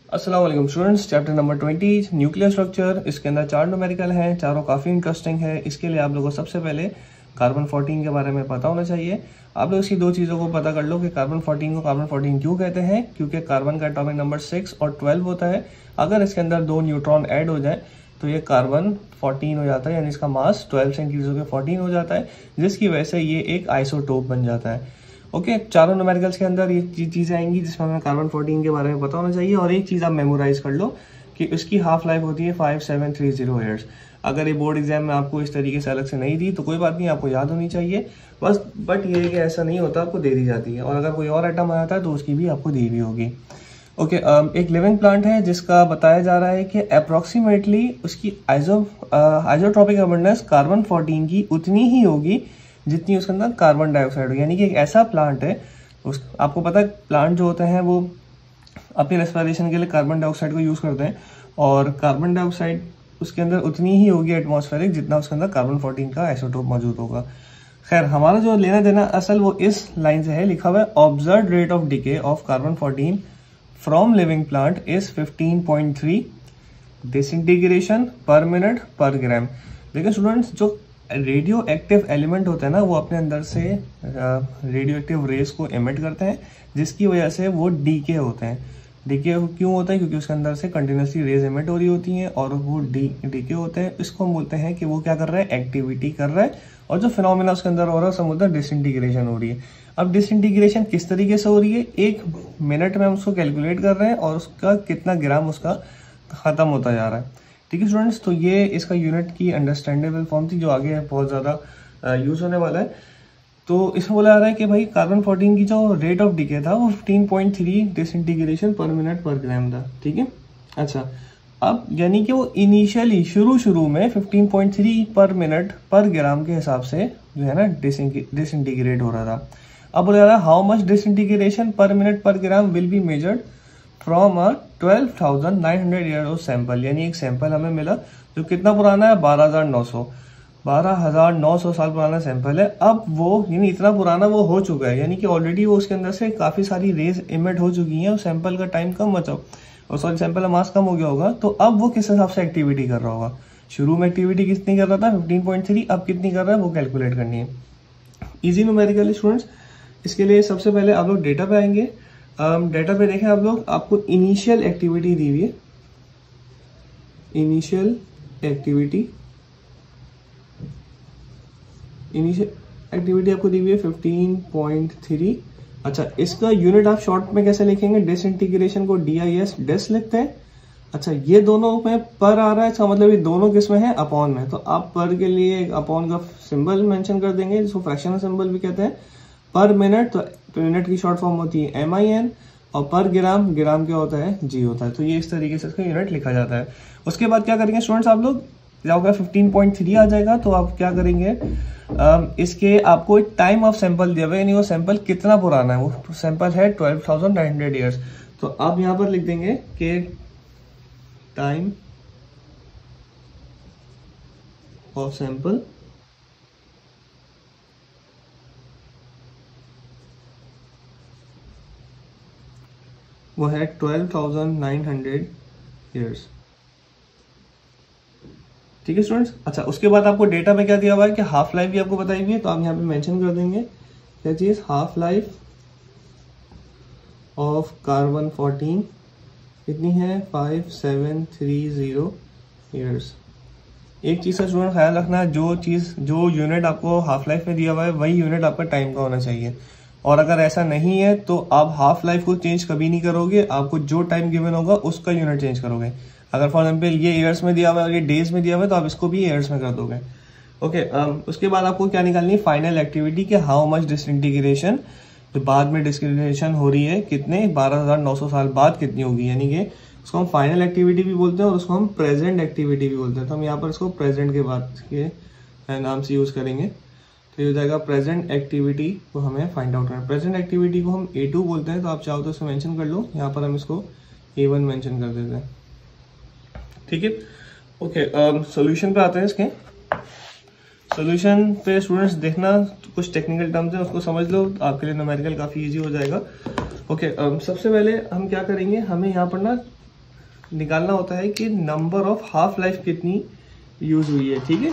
अस्सलाम वालेकुम students, chapter number 20 nuclear structure. इसके अंदर 4 न्यूमेरिकल हैं, चारों काफ़ी इंटरेस्टिंग है। इसके लिए आप लोगों को सबसे पहले कार्बन 14 के बारे में पता होना चाहिए। आप लोग इसकी दो चीज़ों को पता कर लो कि कार्बन 14 को कार्बन 14 क्यों कहते हैं, क्योंकि कार्बन का एटॉमिक नंबर 6 और 12 होता है। अगर इसके अंदर 2 न्यूट्रॉन ऐड हो जाए तो ये कार्बन 14 हो जाता है, यानी इसका मास 12 से इंक्रीज होकर 14 हो जाता है, जिसकी वजह से ये एक आइसोटोप बन जाता है। ओके, चारों न्यूमेरिकल्स के अंदर ये चीज़ें आएंगी जिसमें हमें कार्बन 14 के बारे में पता होना चाहिए। और एक चीज़ आप मेमोराइज कर लो कि उसकी हाफ लाइफ होती है 5730 ईयर्स। अगर ये बोर्ड एग्जाम में आपको इस तरीके से अलग से नहीं दी तो कोई बात नहीं, आपको याद होनी चाहिए बस। बट ये है कि ऐसा नहीं होता, आपको दे दी जाती है। और अगर कोई और आइटम आ जाता है तो उसकी भी आपको दी हुई होगी। ओके, एक लिविंग प्लांट है जिसका बताया जा रहा है कि अप्रॉक्सीमेटली उसकी आइसोट्रॉपिक अबंडेंस कार्बन 14 की उतनी ही होगी जितनी उसके अंदर कार्बन डाइऑक्साइड हो। यानी कि एक ऐसा प्लांट है, आपको पता है प्लांट जो होते हैं वो अपनी रेस्पिरेशन के लिए कार्बन डाइऑक्साइड को यूज़ करते हैं, और कार्बन डाइऑक्साइड उसके अंदर उतनी ही होगी एटमॉस्फेरिक जितना उसके अंदर कार्बन 14 का आइसोटोप मौजूद होगा। खैर, हमारा जो लेना देना असल वो इस लाइन से है, लिखा हुआ है observed rate of decay of carbon 14 from living plant is 15.3 disintegration per minute per ग्राम। देखिए स्टूडेंट्स, जो रेडियो एक्टिव एलिमेंट होते हैं ना, वो अपने अंदर से रेडियो एक्टिव रेस को एमिट करते हैं, जिसकी वजह से वो डीके होते हैं। डीके क्यों होता है? क्योंकि उसके अंदर से कंटिन्यूसली रेज एमिट हो रही होती हैं और वो डीके होते हैं। इसको हम बोलते हैं कि वो क्या कर रहा है, एक्टिविटी कर रहा है। और जो फिनोमेना उसके अंदर हो रहा है उसका मतलब डिसइंटीग्रेशन हो रही है। अब डिसइंटीग्रेशन किस तरीके से हो रही है, 1 मिनट में हम उसको कैलकुलेट कर रहे हैं और उसका कितना ग्राम उसका खत्म होता जा रहा है। ठीक है स्टूडेंट्स, तो ये इसका यूनिट की अंडरस्टैंडेबल फॉर्म थी जो आगे बहुत ज़्यादा यूज़ होने वाला है। तो इसमें बोला जा रहा है कि भाई कार्बन 14 की जो रेट ऑफ डिके था वो 15.3 डिसइंटीग्रेशन पर मिनट पर ग्राम था। ठीक है, अच्छा, अब यानी कि वो इनिशियली शुरू में 15.3 पर मिनट पर ग्राम के हिसाब से जो है ना डिसइंटीग्रेट हो रहा था। अब बोला जा रहा है how much disintegration per minute per gram will be measured from a 12,900 year old sample. यानी एक सैंपल हमें मिला जो कितना पुराना है, 12,900 साल पुराना सैंपल है। अब वो यानी इतना पुराना वो हो चुका है, यानी कि ऑलरेडी वो उसके अंदर से काफ़ी सारी रेज इमिट हो चुकी हैं और सैंपल का टाइम कम बचा, और सॉरी सैंपल का मास कम हो गया होगा। तो अब वो किस हिसाब से एक्टिविटी कर रहा होगा? शुरू में एक्टिविटी कितनी कर रहा था, 15.3, अब कितनी कर रहा है वो कैलकुलेट करनी है। इजी न्यूमेरिकल स्टूडेंट्स, इसके लिए सबसे पहले आप लोग डेटा पे आएंगे। डेटा पे देखें आप लोग, आपको इनिशियल एक्टिविटी दी हुई है, इनिशियल एक्टिविटी आपको दी हुई है 15.3। अच्छा, इसका यूनिट आप शॉर्ट में कैसे लिखेंगे, डिसइंटीग्रेशन को DIS डेस लिखते हैं। अच्छा, ये दोनों में पर आ रहा है, इसका मतलब ये दोनों किस में है, अपॉन में। तो आप पर के लिए अपॉन का सिंबल मेंशन कर देंगे, जिसको फ्रैक्शनल सिंबल भी कहते हैं। पर मिनट, तो मिनट की शॉर्ट फॉर्म होती है MIN, और पर ग्राम क्या होता है, G होता है। तो ये इस तरीके से इसका यूनिट लिखा जाता है। उसके बाद क्या करेंगे स्टूडेंट्स, आप लोग जाओगे 15.3 आ जाएगा तो आप क्या करेंगे, इसके आपको टाइम ऑफ सैंपल दिया हुआ है, यानी वो सैंपल कितना पुराना है। वो सैंपल है 12,900 ईयर्स। तो आप यहाँ पर लिख देंगे कि टाइम ऑफ सैंपल वो है 12,900 ईयर्स। ठीक है स्टूडेंट्स, अच्छा, उसके बाद आपको डेटा में क्या दिया हुआ है कि हाफ लाइफ भी आपको बताई हुई है, तो आप यहाँ पे मेंशन कर देंगे क्या चीज़, हाफ लाइफ ऑफ कार्बन 14 कितनी है, 5730 ईयर्स। एक चीज़ का स्टूडेंट ख्याल रखना है, जो यूनिट आपको हाफ लाइफ में दिया हुआ है वही यूनिट आपका टाइम का होना चाहिए। और अगर ऐसा नहीं है तो आप हाफ लाइफ को चेंज कभी नहीं करोगे, आपको जो टाइम गिवन होगा उसका यूनिट चेंज करोगे। अगर फॉर एग्जाम्पल ये ईयर्स में दिया हुआ है और ये डेज में दिया हुआ है तो आप इसको भी ईयर्स में कर दोगे। ओके, उसके बाद आपको क्या निकालनी है, फाइनल एक्टिविटी के हाउ मच डिसइंटीग्रेशन, जो बाद में डिसइंटीग्रेशन हो रही है कितने, 12,900 साल बाद कितनी होगी। यानी कि उसको हम फाइनल एक्टिविटी भी बोलते हैं और उसको हम प्रेजेंट एक्टिविटी भी बोलते हैं। तो हम यहाँ पर इसको प्रेजेंट के बाद के नाम से यूज करेंगे, तो ये हो जाएगा प्रेजेंट एक्टिविटी को हमें फाइंड आउट करना है। प्रेजेंट एक्टिविटी को हम A2 बोलते हैं, तो आप चाहो तो इसको मेंशन कर लो, यहाँ पर हम इसको A1 मेंशन कर देते हैं। ठीक है, ओके, सॉल्यूशन पे आते हैं। इसके सॉल्यूशन पे स्टूडेंट्स देखना, कुछ टेक्निकल टर्म्स हैं उसको समझ लो, आपके लिए न्यूमेरिकल काफ़ी इजी हो जाएगा। ओके, सबसे पहले हम क्या करेंगे, हमें यहाँ पर ना निकालना होता है कि नंबर ऑफ हाफ लाइफ कितनी यूज़ हुई है, ठीक है।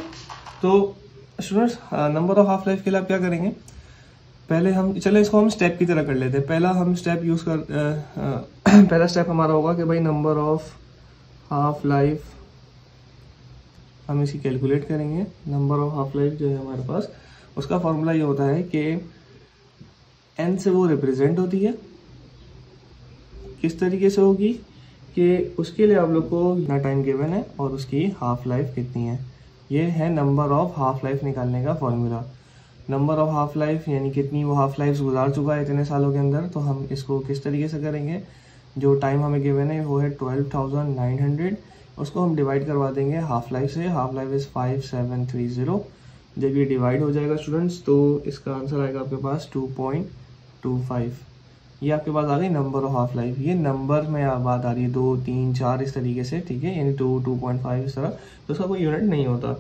तो students number of half life के लिए आप क्या करेंगे, पहले हम चलो इसको हम स्टेप की तरह कर लेते हैं। पहला हम स्टेप यूज़ कर पहला स्टेप हमारा होगा कि भाई नंबर ऑफ हाफ लाइफ हम इसी कैलकुलेट करेंगे। नंबर ऑफ हाफ लाइफ जो है हमारे पास, उसका फॉर्मूला ये होता है कि n से वो रिप्रेजेंट होती है। किस तरीके से होगी कि उसके लिए आप लोग को कितना टाइम गिवन है और उसकी हाफ लाइफ कितनी है। ये है नंबर ऑफ हाफ लाइफ निकालने का formula. Number of half life यानी कितनी वो हाफ लाइफ गुजार चुका है इतने सालों के अंदर। तो हम इसको किस तरीके से करेंगे, जो टाइम हमें गिवन है वो है 12,900, उसको हम डिवाइड करवा देंगे हाफ लाइफ से। Half life is 5730। जब ये डिवाइड हो जाएगा स्टूडेंट्स तो इसका आंसर आएगा आपके पास 2.25। ये आपके पास आ गई नंबर ऑफ हाफ लाइफ। ये नंबर में बात आ रही है 2, 3, 4 इस तरीके से, ठीक है, यानी 2, 2.5 इस तरह, तो उसका कोई यूनिट नहीं होता।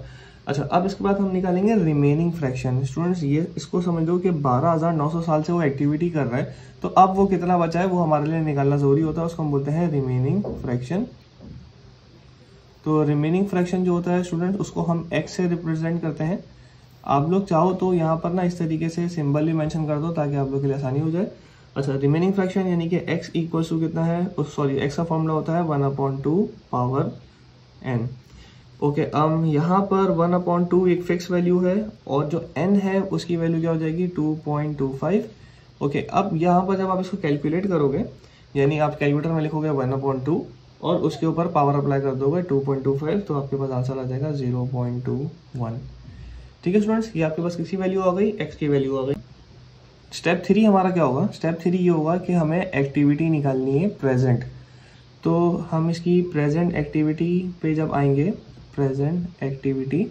अच्छा, अब इसके बाद हम निकालेंगे रिमेनिंग फ्रैक्शन। स्टूडेंट्स ये इसको समझो कि 12,900 साल से वो एक्टिविटी कर रहा है, तो अब वो कितना बचा है वो हमारे लिए निकालना जरूरी होता है, उसको हम बोलते हैं रिमेनिंग फ्रैक्शन। तो रिमेनिंग फ्रैक्शन जो होता है स्टूडेंट, उसको हम एक्स से रिप्रेजेंट करते हैं। आप लोग चाहो तो यहाँ पर ना इस तरीके से सिंबल भी मेंशन कर दो ताकि आप लोग के लिए आसानी हो जाए। अच्छा, रिमेनिंग फ्रैक्शन यानी कि x इक्वल टू कितना है, सॉरी x का फॉर्मूला होता है 1/2 पावर n। ओके, यहाँ पर 1/2 एक फिक्स वैल्यू है और जो n है उसकी वैल्यू क्या हो जाएगी 2.25। ओके, अब यहाँ पर जब आप इसको कैलकुलेट करोगे, यानी आप कैलकुलेटर में लिखोगे 1/2 और उसके ऊपर पावर अप्लाई कर दोगे 2.25, तो आपके पास आंसर आ जाएगा 0.21। ठीक है स्टूडेंट्स, ये आपके पास किसी वैल्यू आ गई, x की वैल्यू आ गई। स्टेप 3 हमारा क्या होगा, स्टेप 3 ये होगा कि हमें एक्टिविटी निकालनी है प्रेजेंट। तो हम इसकी प्रेजेंट एक्टिविटी पे जब आएंगे, प्रेजेंट एक्टिविटी,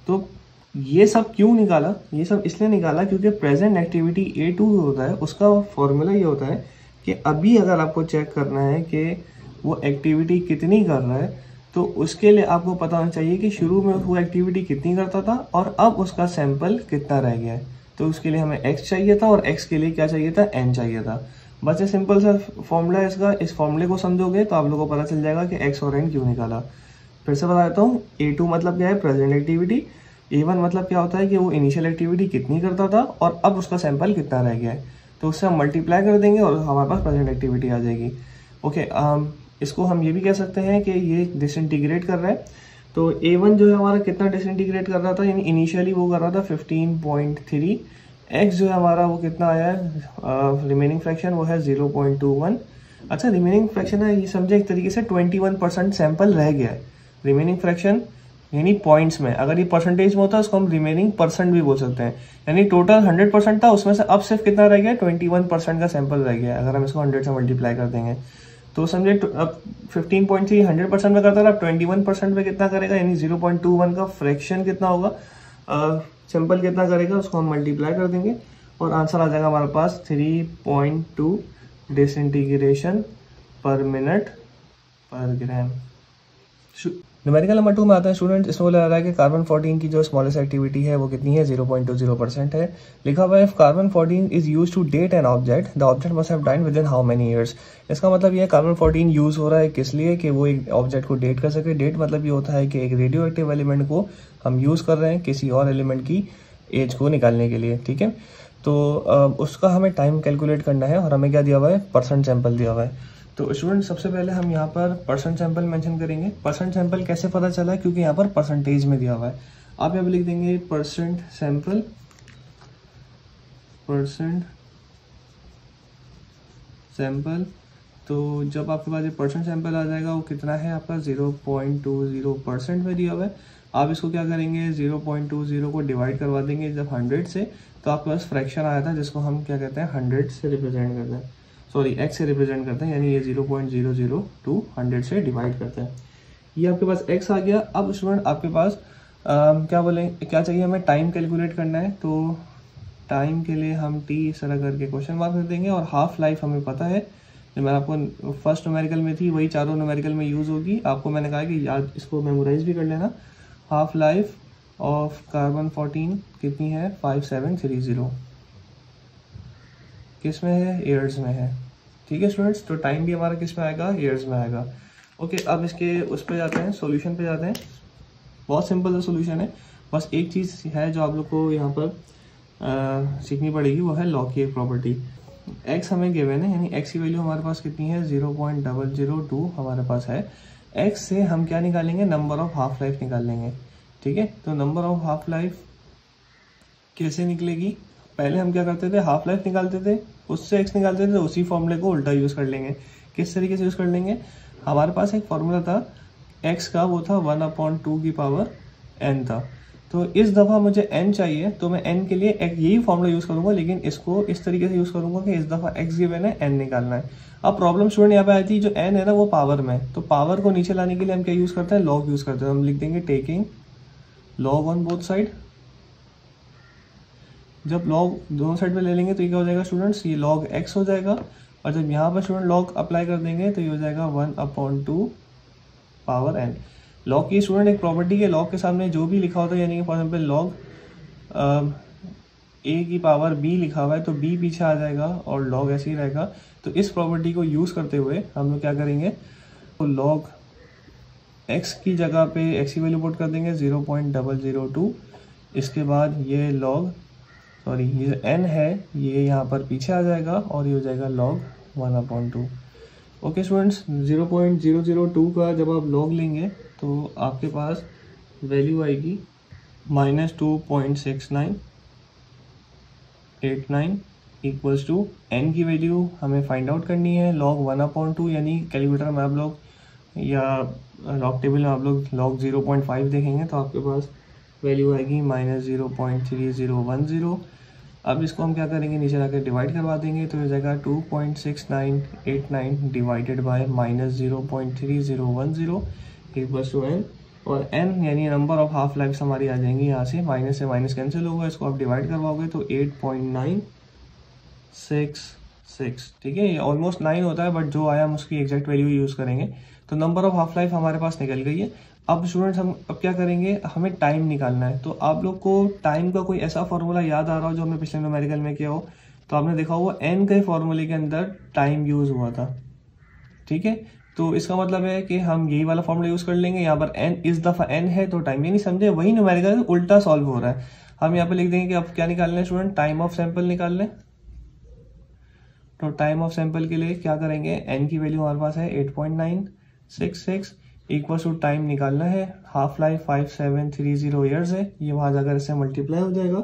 तो ये सब क्यों निकाला, ये सब इसलिए निकाला क्योंकि प्रेजेंट एक्टिविटी A2 होता है, उसका फॉर्मूला ये होता है कि अभी अगर आपको चेक करना है कि वो एक्टिविटी कितनी कर रहा है, तो उसके लिए आपको पता होना चाहिए कि शुरू में वो एक्टिविटी कितनी करता था और अब उसका सैंपल कितना रह गया है। तो उसके लिए हमें x चाहिए था और x के लिए क्या चाहिए था, n चाहिए था। बस ये सिंपल सा फॉर्मूला है इसका। इस फॉर्मूले को समझोगे तो आप लोगों को पता चल जाएगा कि x और n क्यों निकाला। फिर से बता देता हूँ, A2 मतलब क्या है, प्रेजेंट एक्टिविटी। A1 मतलब क्या होता है कि वो इनिशियल एक्टिविटी कितनी करता था और अब उसका सैंपल कितना रह गया है। तो उससे हम मल्टीप्लाई कर देंगे और हमारे पास प्रेजेंट एक्टिविटी आ जाएगी। ओके, इसको हम ये भी कह सकते हैं कि ये डिसइंटीग्रेट कर रहा है। तो A1 जो है हमारा कितना डिसइंटीग्रेट कर रहा था, यानी इनिशियली वो कर रहा था 15.3। x जो है हमारा वो कितना आया है, रिमेनिंग फ्रैक्शन वो है 0.21। अच्छा, रिमेनिंग फ्रैक्शन है ये समझे एक तरीके से 21% सैंपल रह गया है। रिमेनिंग फ्रैक्शन यानी पॉइंट्स में, अगर ये परसेंटेज में होता है उसको हम रिमेनिंग परसेंट भी बोल सकते हैं। यानी टोटल 100% था, उसमें से अब सिर्फ कितना रह गया, 21% का सैंपल रह गया। अगर हम इसको 100 से मल्टीप्लाई कर देंगे तो समझे अब 15.3 100% में करता था, अब 21% में कितना करेगा, यानी 0.21 का फ्रैक्शन कितना होगा, सैंपल कितना करेगा, उसको हम मल्टीप्लाई कर देंगे और आंसर आ जाएगा हमारे पास 3.2 डिसइंटीग्रेशन पर मिनट पर ग्राम। न्यूमेरिकल नंबर 2 में आता है स्टूडेंट, इसमें बोला जा रहा है कि कार्बन 14 की जो स्मॉलेस्ट एक्टिविटी है वो कितनी है, 0.20% है। लिखा हुआ है if carbon 14 is used to date an object, the object must have died within how many years. इसका मतलब ये है कार्बन 14 यूज हो रहा है किस लिए, कि वो एक ऑब्जेक्ट को डेट कर सके। डेट मतलब ये होता है कि एक रेडियो एक्टिव एलिमेंट को हम यूज कर रहे हैं किसी और एलिमेंट की एज को निकालने के लिए, ठीक है। तो उसका हमें टाइम कैलकुलेट करना है और हमें क्या दिया हुआ है, परसेंट सैंपल दिया हुआ है। तो स्टूडेंट सबसे पहले हम यहाँ पर परसेंट सैंपल मेंशन करेंगे। परसेंट सैंपल कैसे पता चला, क्योंकि यहाँ पर परसेंटेज में दिया हुआ है। आप यहाँ पर लिख देंगे परसेंट सैंपल, परसेंट सैंपल। तो जब आपके पास ये परसेंट सैंपल आ जाएगा वो कितना है आपका, 0.20% में दिया हुआ है। आप इसको क्या करेंगे, 0.20 को डिवाइड करवा देंगे जब 100 से, तो आपके पास फ्रैक्शन आया था जिसको हम क्या कहते हैं 100 से रिप्रेजेंट करते हैं, सॉरी x से रिप्रेजेंट करते हैं, यानी ये 0.002 100 से डिवाइड करते हैं। ये आपके पास x आ गया। अब स्टूडेंट आपके पास क्या चाहिए, हमें टाइम कैलकुलेट करना है। तो टाइम के लिए हम t इस तरह करके क्वेश्चन मार्क कर देंगे और हाफ लाइफ हमें पता है, जो मैंने आपको फर्स्ट न्यूमेरिकल में थी वही चारों न्यूमेरिकल में यूज़ होगी। आपको मैंने कहा कि याद इसको मेमोराइज भी कर लेना। हाफ लाइफ ऑफ कार्बन 14 कितनी है, 5730। किस में है, ईयर्स में है, ठीक है स्टूडेंट्स, तो टाइम भी हमारा किस में आएगा, ईयर्स में आएगा। ओके, अब इसके उस पर जाते हैं, सॉल्यूशन पे जाते हैं। बहुत सिंपल सा सॉल्यूशन है, बस एक चीज़ है जो आप लोग को यहाँ पर सीखनी पड़ेगी, वो है लॉग की एक प्रॉपर्टी। एक्स हमें गिवन है, यानी एक्स की वैल्यू हमारे पास कितनी है, 0.002 हमारे पास है। एक्स से हम क्या निकालेंगे, नंबर ऑफ हाफ लाइफ निकालेंगे। ठीक है, तो नंबर ऑफ हाफ लाइफ कैसे निकलेगी, पहले हम क्या करते थे, हाफ लाइफ निकालते थे, उससे एक्स निकालते थे, उसी फॉर्मूले को उल्टा यूज़ कर लेंगे। किस तरीके से यूज़ कर लेंगे, हमारे पास एक फॉर्मूला था एक्स का, वो था 1/2 की पावर n था। तो इस दफ़ा मुझे n चाहिए, तो मैं n के लिए यही फॉर्मूला यूज़ करूंगा, लेकिन इसको इस तरीके से यूज़ करूंगा कि इस दफ़ा x गिवन है, n निकालना है। अब प्रॉब्लम स्टूडेंट यहाँ पे आई थी, जो n है ना वो पावर में, तो पावर को नीचे लाने के लिए हम क्या यूज़ करते हैं, लॉग यूज़ करते हैं। हम लिख देंगे taking log on both side. जब लॉग दोनों साइड पे ले लेंगे तो ये क्या हो जाएगा स्टूडेंट्स, ये लॉग x हो जाएगा, और जब यहाँ पर स्टूडेंट लॉग अप्लाई कर देंगे तो ये हो जाएगा 1/2 पावर n। लॉग की स्टूडेंट एक प्रॉपर्टी के लॉग के सामने जो भी लिखा होता है, यानी कि फॉर एग्जाम्पल लॉग a की पावर b लिखा हुआ है तो b पीछे आ जाएगा और लॉग ऐसे ही रहेगा। तो इस प्रॉपर्टी को यूज़ करते हुए हम लोग क्या करेंगे, तो लॉग x की जगह पे x की वैल्यू पुट कर देंगे 0.002। इसके बाद ये लॉग ये n है, ये यहाँ पर पीछे आ जाएगा और ये हो जाएगा log 1/2। ओके स्टूडेंट्स, 0.002 का जब आप log लेंगे तो आपके पास वैल्यू आएगी -2.6989 इक्वल्स टू n की वैल्यू हमें फाइंड आउट करनी है log 1/2, यानी कैलकुलेटर में आप लोग या लॉग टेबल में आप लोग log 0.5 देखेंगे तो आपके पास वैल्यू आएगी -0.3010। अब इसको हम क्या करेंगे, नीचे लाकर डिवाइड करवा देंगे तो हो जाएगा 2.6989 divided by -0.3010 equals to n, और n यानी नंबर ऑफ हाफ लाइफ्स हमारी आ जाएंगी यहाँ से माइनस कैंसिल होगा, इसको आप डिवाइड करवाओगे तो 8.966। ठीक है, ये ऑलमोस्ट 9 होता है, बट जो आया हम उसकी एग्जैक्ट वैल्यू यूज़ करेंगे। तो नंबर ऑफ हाफ लाइफ हमारे पास निकल गई है। अब स्टूडेंट्स हम अब क्या करेंगे, हमें टाइम निकालना है। तो आप लोग को टाइम का कोई ऐसा फॉर्मूला याद आ रहा हो जो हमने पिछले न्यूमेरिकल में किया हो, तो आपने देखा होगा n के फॉर्मूले के अंदर टाइम यूज़ हुआ था। ठीक है, तो इसका मतलब है कि हम यही वाला फॉर्मूला यूज़ कर लेंगे। यहाँ पर n इस दफ़ा n है तो टाइम, ये नहीं समझे, वही न्यूमेरिकल उल्टा सॉल्व हो रहा है। हम यहाँ पे लिख देंगे कि अब क्या निकालना है स्टूडेंट, टाइम ऑफ सैंपल निकाल लें। तो टाइम ऑफ सैंपल के लिए क्या करेंगे, n की वैल्यू हमारे पास है 8.966 इक्वल टू टाइम निकालना है, हाफ लाइफ 5730 ईयर्स है, ये वहाँ जाकर इससे मल्टीप्लाई हो जाएगा।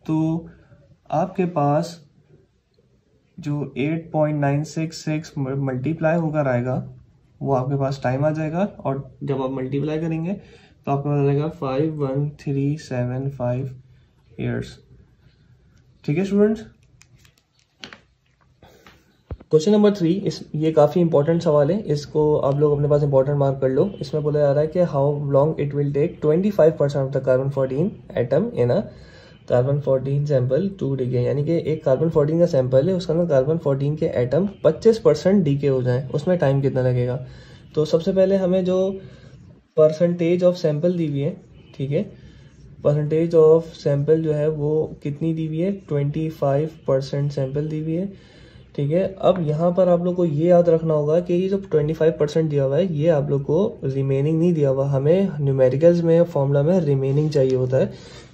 तो आपके पास जो 8.966 मल्टीप्लाई होकर आएगा वो आपके पास टाइम आ जाएगा, और जब आप मल्टीप्लाई करेंगे तो आपके पास आ जाएगा 51375 ईयर्स। ठीक है स्टूडेंट्स, क्वेश्चन नंबर 3, ये काफ़ी इंपॉर्टेंट सवाल है, इसको आप लोग अपने पास इंपॉर्टेंट मार्क कर लो। इसमें बोला जा रहा है कि how long it will take 25% of the carbon 14 atom in a carbon 14 sample to decay, यानी कि एक कार्बन 14 का सैंपल है, उसका अंदर कार्बन 14 के एटम 25% डीके हो जाए, उसमें टाइम कितना लगेगा। तो सबसे पहले हमें जो परसेंटेज ऑफ सैंपल दी हुई है, ठीक है, परसेंटेज ऑफ सैंपल जो है वो कितनी दी हुई है, 25% सैंपल दी हुई है। ठीक है, अब यहाँ पर आप लोग को ये याद रखना होगा कि ये जो 25% दिया हुआ है ये आप लोग को रिमेनिंग नहीं दिया हुआ, हमें न्यूमेरिकल्स में फॉर्मूला में रिमेनिंग चाहिए होता है।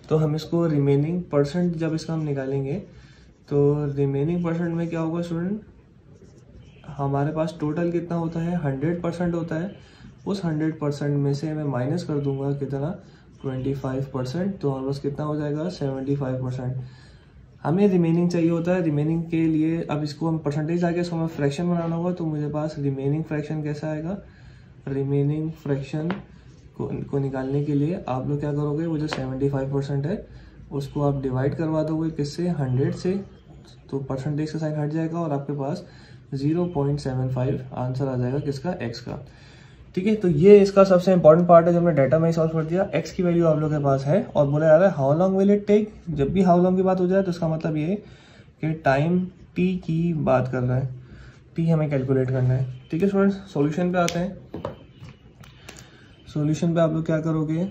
तो हम इसको रिमेनिंग परसेंट जब इसका हम निकालेंगे तो रिमेनिंग परसेंट में क्या होगा स्टूडेंट, हमारे पास टोटल कितना होता है, 100% होता है। उस 100% में से मैं माइनस कर दूंगा कितना, 25%, तो हमारे पास कितना हो जाएगा, 75%। हमें रिमेनिंग चाहिए होता है। रिमेनिंग के लिए अब इसको हम परसेंटेज आके इसको हमें फ्रैक्शन बनाना होगा, तो मुझे पास रिमेनिंग फ्रैक्शन कैसा आएगा, रिमेनिंग फ्रैक्शन को निकालने के लिए आप लोग क्या करोगे, वो जो 75% है उसको आप डिवाइड करवा दोगे किससे, 100 से, तो परसेंटेज का साइन हट जाएगा और आपके पास 0.75 आंसर आ जाएगा किसका, x का। ठीक है, तो ये इसका सबसे इंपॉर्टेंट पार्ट है जो हमने डाटा में सॉल्व कर दिया। x की वैल्यू आप लोग के पास है और बोला जा रहा है how long will it take. जब भी हाउ लॉन्ग की बात हो जाए तो इसका मतलब ये कि टाइम t की बात कर रहा है, t हमें कैलकुलेट करना है। ठीक है स्टूडेंट्स, सॉल्यूशन पे आते हैं। सॉल्यूशन पे आप लोग क्या करोगे,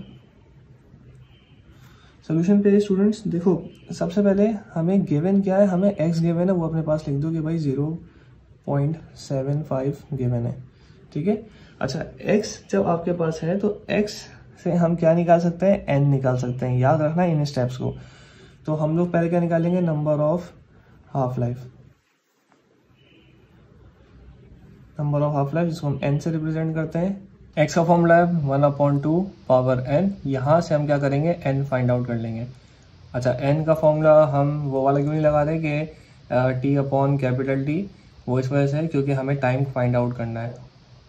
सॉल्यूशन पे स्टूडेंट्स देखो, सबसे पहले हमें गिवन क्या है, हमें x गिवन है, वो अपने पास लिख दो कि भाई 0.75 गिवन है, ठीक है। अच्छा x जब आपके पास है तो x से हम क्या निकाल सकते हैं, n निकाल सकते हैं, याद रखना इन स्टेप्स को। तो हम लोग पहले क्या निकालेंगे, number of half life, number of half life जिसको हम n से रिप्रेजेंट करते हैं। x का फॉर्मूला है 1/2 पावर n, यहाँ से हम क्या करेंगे, n फाइंड आउट कर लेंगे। अच्छा n का फॉर्मूला हम वो वाला क्यों नहीं लगा रहे कि T/T, वो इस वजह से क्योंकि हमें टाइम फाइंड आउट करना है,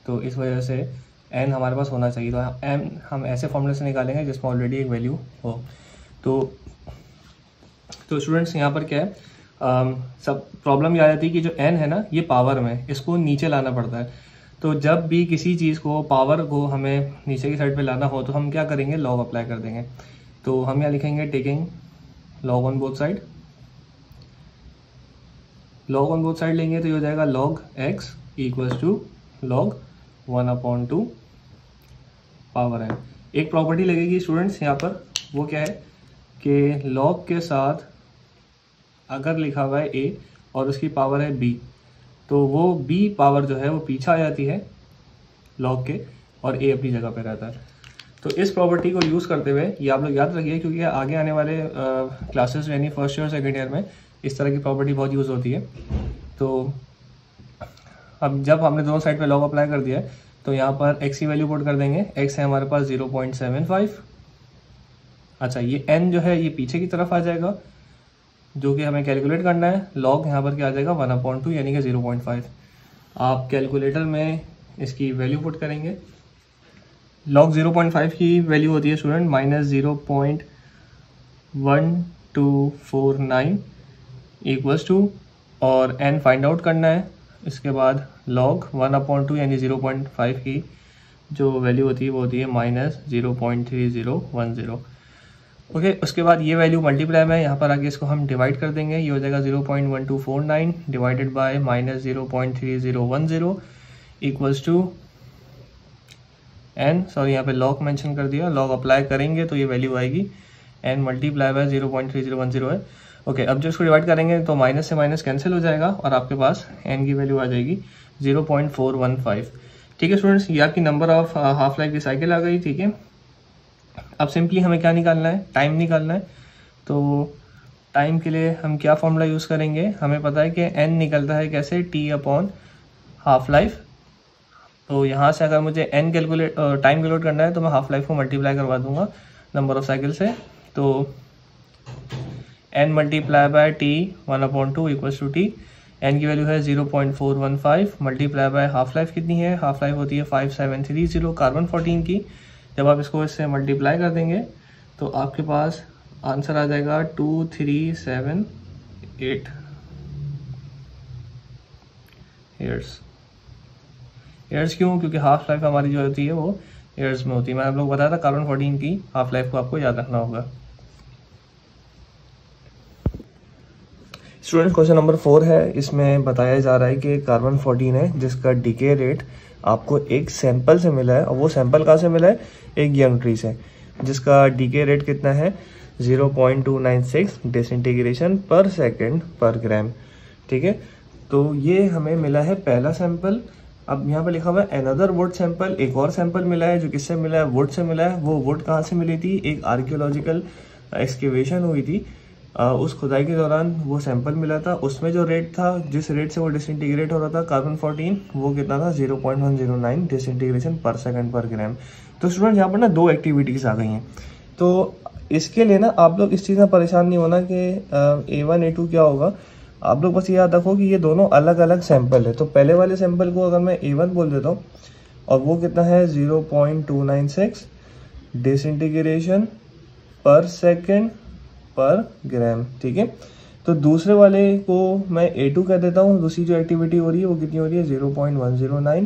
तो इस वजह से n हमारे पास होना चाहिए। तो m हम ऐसे फॉर्मूले से निकालेंगे जिसमें ऑलरेडी एक वैल्यू हो। तो स्टूडेंट्स यहाँ पर क्या है, सब प्रॉब्लम ये आ जाती है कि जो n है ना ये पावर में, इसको नीचे लाना पड़ता है। तो जब भी किसी चीज़ को पावर को हमें नीचे की साइड पे लाना हो तो हम क्या करेंगे, लॉग अप्लाई कर देंगे। तो हम यहाँ लिखेंगे taking log on both side, log on both side लेंगे तो ये हो जाएगा log x equals to log 1/2 power n। एक प्रॉपर्टी लगेगी स्टूडेंट्स यहाँ पर, वो क्या है कि log के साथ अगर लिखा हुआ है a और उसकी पावर है b, तो वो b पावर जो है वो पीछे आ जाती है log के और a अपनी जगह पे रहता है। तो इस प्रॉपर्टी को यूज़ करते हुए ये आप लोग याद रखिए, क्योंकि आगे आने वाले क्लासेस यानी फर्स्ट ईयर सेकेंड ईयर में इस तरह की प्रॉपर्टी बहुत यूज़ होती है। तो अब जब हमने दोनों साइड पे लॉग अप्लाई कर दिया है तो यहाँ पर x की वैल्यू पुट कर देंगे। x है हमारे पास 0.75। अच्छा ये n जो है ये पीछे की तरफ आ जाएगा, जो कि हमें कैलकुलेट करना है। लॉग यहाँ पर क्या आ जाएगा 1/2 यानी कि 0.5। आप कैलकुलेटर में इसकी वैल्यू पुट करेंगे। लॉग 0.5 की वैल्यू होती है स्टूडेंट -0.1249 इक्वल्स टू, और n फाइंड आउट करना है। इसके बाद log 1/2 यानी 0.5 की जो वैल्यू होती है वो होती है -0.3010। ओके, उसके बाद ये वैल्यू मल्टीप्लाई में यहाँ पर आगे इसको हम डिवाइड कर देंगे। ये हो जाएगा 0.1249 divided by -0.3010 equals to n, sorry यहाँ पे log मेंशन कर दिया, log अप्लाई करेंगे तो ये वैल्यू आएगी n मल्टीप्लाई बाय 0.3010 है। ओके, अब जो इसको डिवाइड करेंगे तो माइनस से माइनस कैंसिल हो जाएगा और आपके पास n की वैल्यू आ जाएगी 0.415। ठीक है स्टूडेंट्स, ये आपकी नंबर ऑफ हाफ लाइफ की साइकिल आ गई। ठीक है, अब सिंपली हमें क्या निकालना है, टाइम निकालना है। तो टाइम के लिए हम क्या फॉर्मूला यूज़ करेंगे, हमें पता है कि n निकलता है कैसे, T/हाफ लाइफ। तो यहाँ से अगर मुझे टाइम कैलकुलेट करना है तो मैं हाफ लाइफ को मल्टीप्लाई करवा दूंगा नंबर ऑफ साइकिल से। तो n multiply by T/1/2 equals to T। n की वैल्यू है 0.415 मल्टीप्लाई बाय हाफ लाइफ कितनी है, हाफ लाइफ होती है 5730 कार्बन 14 की। जब आप इसको इससे मल्टीप्लाई कर देंगे तो आपके पास आंसर आ जाएगा 2378 ईयर्स। क्यों, क्योंकि हाफ लाइफ हमारी जो होती है वो ईयर्स में होती है। मैंने आप लोग बताया था कार्बन 14 की हाफ लाइफ को आपको याद रखना होगा। स्टूडेंट क्वेश्चन नंबर 4 है, इसमें बताया जा रहा है कि कार्बन 14 है जिसका डीके रेट आपको एक सैंपल से मिला है, और वो सैंपल कहाँ से मिला है, एक यंग ट्री से, जिसका डीके रेट कितना है 0.296 डिसइंटीग्रेशन पर सेकेंड पर ग्राम। ठीक है, तो ये हमें मिला है पहला सैंपल। अब यहाँ पे लिखा हुआ है अनदर वुड सैंपल, एक और सैंपल मिला है जो किससे मिला है, वुड से मिला है। वो वुड कहाँ से मिली थी, एक आर्कियोलॉजिकल एक्सकेवेशन हुई थी, उस खुदाई के दौरान वो सैंपल मिला था। उसमें जो रेट था, जिस रेट से वो डिसइंटीग्रेट हो रहा था कार्बन 14, वो कितना था 0.109 डिसइंटीग्रेशन पर सेकंड पर ग्राम। तो स्टूडेंट यहाँ पर ना दो एक्टिविटीज़ आ गई हैं। तो इसके लिए ना आप लोग इस चीज़ में परेशान नहीं होना कि A1 A2 क्या होगा। आप लोग बस याद रखो कि ये दोनों अलग अलग सैंपल है। तो पहले वाले सैंपल को अगर मैं A1 बोल देता हूँ और वो कितना है 0.296 डिसइंटीग्रेशन पर सेकेंड पर ग्राम। ठीक है, तो दूसरे वाले को मैं A2 कह देता हूँ। दूसरी जो एक्टिविटी हो रही है वो कितनी हो रही है 0.109,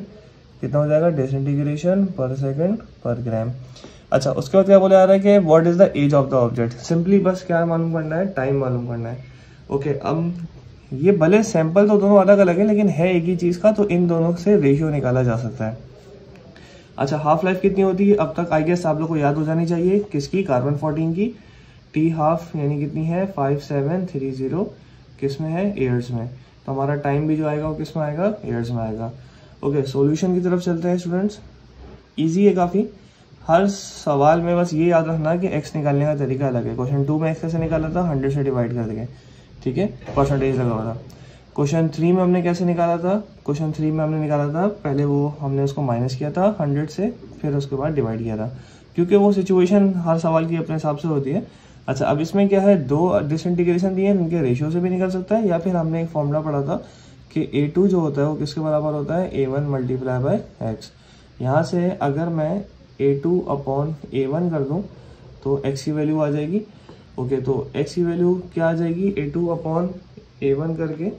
कितना हो जाएगा डिसइंटीग्रेशन पर सेकेंड पर ग्राम। अच्छा, उसके बाद क्या बोला जा रहा है कि what is the age of the object. Simply बस क्या मालूम करना है, टाइम मालूम करना है। ओके, अब ये भले सैंपल तो दोनों अलग अलग है लेकिन है एक ही चीज़ का, तो इन दोनों से रेशियो निकाला जा सकता है। अच्छा, हाफ लाइफ कितनी होती है अब तक आई गेस आप लोग को याद हो जानी चाहिए, किसकी, कार्बन 14 की। T हाफ यानी कितनी है 5730, किस में है, ईयर्स में। तो हमारा टाइम भी जो आएगा वो किस में आएगा, ईयर्स में आएगा। ओके, सॉल्यूशन की तरफ चलते हैं स्टूडेंट्स। इजी है काफ़ी, हर सवाल में बस ये याद रखना कि x निकालने का तरीका अलग है। क्वेश्चन 2 में x कैसे निकाला था, 100 से डिवाइड कर देंगे, ठीक है, परसेंटेज लगा हुआ था। क्वेश्चन 3 में हमने कैसे निकाला था, क्वेश्चन 3 में हमने निकाला था पहले वो हमने उसको माइनस किया था 100 से, फिर उसके बाद डिवाइड किया था, क्योंकि वो सिचुएशन हर सवाल की अपने हिसाब से होती है। अच्छा, अब इसमें क्या है, 2 डिसइंटीग्रेशन दिए हैं, उनके रेशियो से भी निकल सकता है, या फिर हमने एक फॉर्मूला पढ़ा था कि a2 जो होता है वो किसके बराबर होता है, a1 मल्टीप्लाई बाय x। यहाँ से अगर मैं a2 अपॉन a1 कर दूँ तो x की वैल्यू आ जाएगी। ओके, तो x की वैल्यू क्या आ जाएगी, a2 अपॉन a1 करके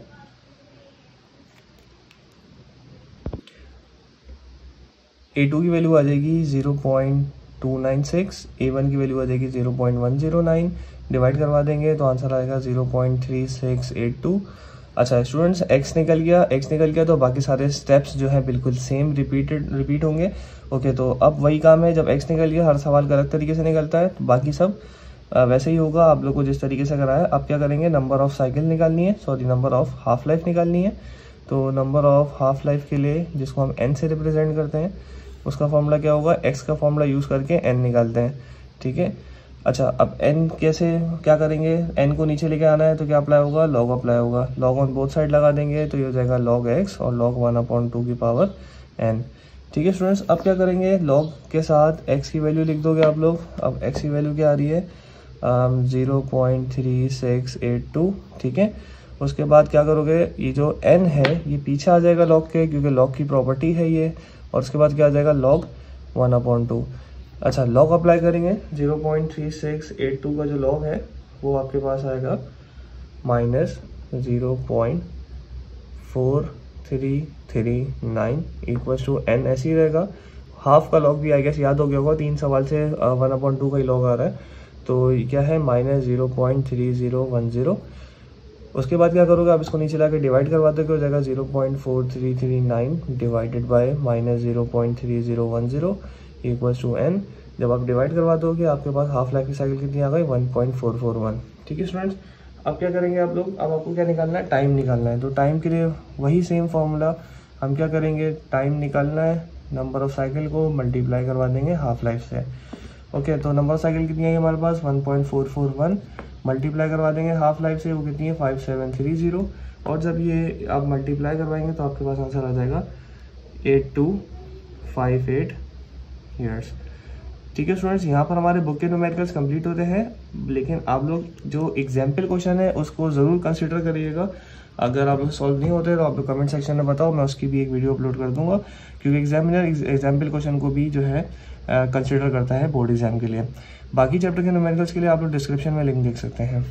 a2 की वैल्यू आ जाएगी 0.296, a1 की वैल्यू आ जाएगी 0.109, डिवाइड करवा देंगे तो आंसर आएगा 0.3682। अच्छा स्टूडेंट्स, x निकल गया तो बाकी सारे स्टेप्स जो है बिल्कुल सेम रिपीट होंगे। ओके, तो अब वही काम है, जब x निकल गया हर सवाल गलत तरीके से निकलता है, तो बाकी सब वैसे ही होगा आप लोग को जिस तरीके से कराया। अब क्या करेंगे, नंबर ऑफ साइकिल निकालनी है, नंबर ऑफ हाफ लाइफ निकालनी है। तो नंबर ऑफ हाफ लाइफ के लिए, जिसको हम n से रिप्रेजेंट करते हैं, उसका फॉर्मूला क्या होगा, x का फॉर्मूला यूज़ करके n निकालते हैं, ठीक है। अच्छा, अब n कैसे क्या करेंगे, n को नीचे लेके आना है तो क्या अप्लाई होगा, लॉग अप्लाई होगा, लॉग ऑन बोथ साइड लगा देंगे तो ये हो जाएगा log x और log 1/2 की पावर n, ठीक है स्टूडेंट्स। अब क्या करेंगे, log के साथ x की वैल्यू लिख दोगे आप लोग। अब x की वैल्यू क्या आ रही है, 0.3682, ठीक है। उसके बाद क्या करोगे, ये जो n है ये पीछे आ जाएगा log के, क्योंकि log की प्रॉपर्टी है ये, और उसके बाद क्या आ जाएगा, log 1/2। अच्छा, लॉग अप्लाई करेंगे, 0.3682 का जो लॉग है वो आपके पास आएगा -0.4339 इक्वल्स टू n, ऐसे ही रहेगा। हाफ का लॉग भी आई गेस याद हो गया होगा, 3 सवाल से 1/2 का ही लॉग आ रहा है, तो क्या है -0.3010। उसके बाद क्या करोगे, आप इसको नीचे लाके डिवाइड करवा दोगे, हो जाएगा 0.4339 divided by -0.3010 equals to n। जब आप डिवाइड करवा दोगे आपके पास हाफ लाइफ की साइकिल कितनी आ गई, 1.441, ठीक है स्टूडेंट्स। अब क्या करेंगे आप लोग, अब आपको क्या निकालना है, टाइम निकालना है। तो टाइम के लिए वही सेम फॉर्मूला, हम क्या करेंगे, टाइम निकालना है, नंबर ऑफ साइकिल को मल्टीप्लाई करवा देंगे हाफ लाइफ से। ओके, तो नंबर ऑफ साइकिल कितनी है हमारे पास, 1.441, मल्टीप्लाई करवा देंगे हाफ लाइफ से, वो कितनी है 5730, और जब ये आप मल्टीप्लाई करवाएंगे तो आपके पास आंसर आ जाएगा 8258 ईयर्स, ठीक है स्टूडेंट्स। यहाँ पर हमारे बुक के न्यूमेरिकल्स कंप्लीट होते हैं, लेकिन आप लोग जो एग्जाम्पल क्वेश्चन है उसको ज़रूर कंसिडर करिएगा। अगर आप लोग सॉल्व नहीं होते तो आप लोग कमेंट सेक्शन में बताओ, मैं उसकी भी एक वीडियो अपलोड कर दूंगा, क्योंकि एग्जामिनर एग्जाम्पल क्वेश्चन को भी जो है कंसिडर करता है बोर्ड एग्जाम के लिए। बाकी चैप्टर के न्यूमेरिकल्स के लिए आप लोग डिस्क्रिप्शन में लिंक देख सकते हैं।